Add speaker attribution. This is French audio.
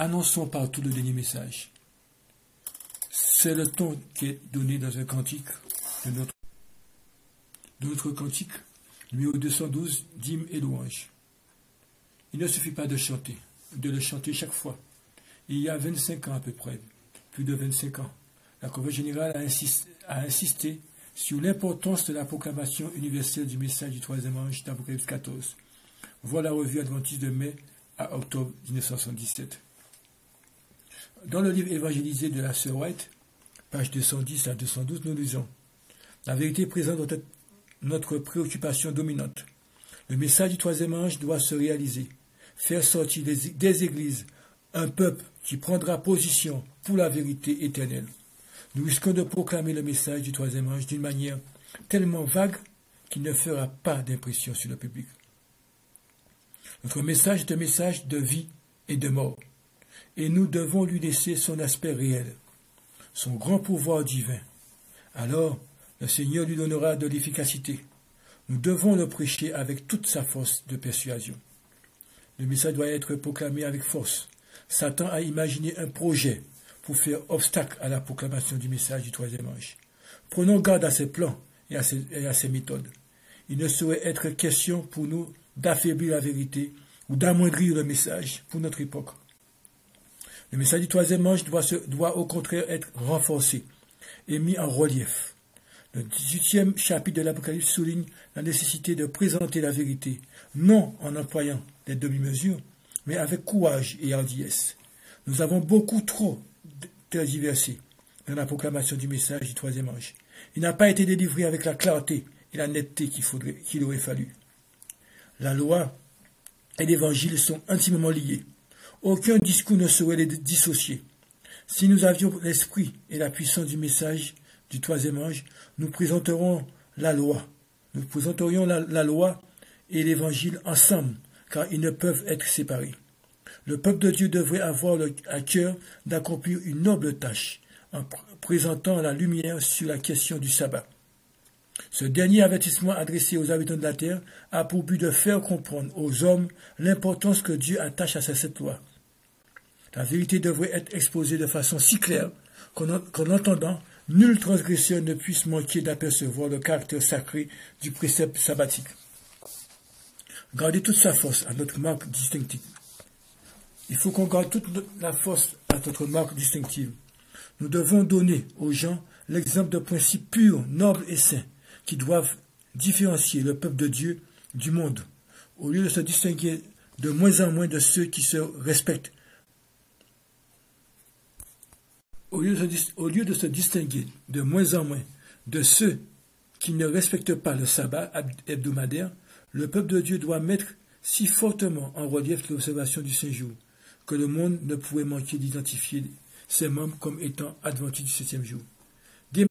Speaker 1: Annonçons partout le dernier message. C'est le ton qui est donné dans un cantique de notre cantique, numéro 212, dîmes et louanges. Il ne suffit pas de chanter, de le chanter chaque fois. Il y a 25 ans à peu près, plus de 25 ans, la Convention générale a insisté sur l'importance de la proclamation universelle du message du troisième ange d'Apocalypse 14. Voilà la revue adventiste de mai à octobre 1977. Dans le livre évangélisé de la sœur White, page 210 à 212, nous lisons: la vérité présente notre préoccupation dominante. Le message du troisième ange doit se réaliser, faire sortir des églises un peuple qui prendra position pour la vérité éternelle. Nous risquons de proclamer le message du troisième ange d'une manière tellement vague qu'il ne fera pas d'impression sur le public. Notre message est un message de vie et de mort, et nous devons lui laisser son aspect réel, son grand pouvoir divin. Alors, le Seigneur lui donnera de l'efficacité. Nous devons le prêcher avec toute sa force de persuasion. Le message doit être proclamé avec force. Satan a imaginé un projet pour faire obstacle à la proclamation du message du troisième ange. Prenons garde à ses plans et à ses méthodes. Il ne saurait être question pour nous d'affaiblir la vérité ou d'amoindrir le message pour notre époque. Le message du troisième ange doit au contraire être renforcé et mis en relief. Le 18e chapitre de l'Apocalypse souligne la nécessité de présenter la vérité, non en employant des demi-mesures, mais avec courage et hardiesse. Nous avons beaucoup trop tergiversé dans la proclamation du message du troisième ange. Il n'a pas été délivré avec la clarté et la netteté qu'il aurait fallu. La loi et l'évangile sont intimement liés. Aucun discours ne saurait les dissocier. Si nous avions l'esprit et la puissance du message du troisième ange, nous présenterions la loi. Nous présenterions la loi et l'évangile ensemble, car ils ne peuvent être séparés. Le peuple de Dieu devrait avoir à cœur d'accomplir une noble tâche en présentant la lumière sur la question du sabbat. Ce dernier avertissement adressé aux habitants de la terre a pour but de faire comprendre aux hommes l'importance que Dieu attache à cette loi. La vérité devrait être exposée de façon si claire qu'en entendant, nul transgresseur ne puisse manquer d'apercevoir le caractère sacré du précepte sabbatique. Gardez toute sa force à notre marque distinctive. Il faut qu'on garde toute la force à notre marque distinctive. Nous devons donner aux gens l'exemple de principes purs, nobles et saints, qui doivent différencier le peuple de Dieu du monde, au lieu de se distinguer de moins en moins de ceux qui se respectent. Au lieu de se distinguer de moins en moins de ceux qui ne respectent pas le sabbat hebdomadaire, le peuple de Dieu doit mettre si fortement en relief l'observation du Saint-Jour que le monde ne pouvait manquer d'identifier ses membres comme étant adventistes du 7e jour.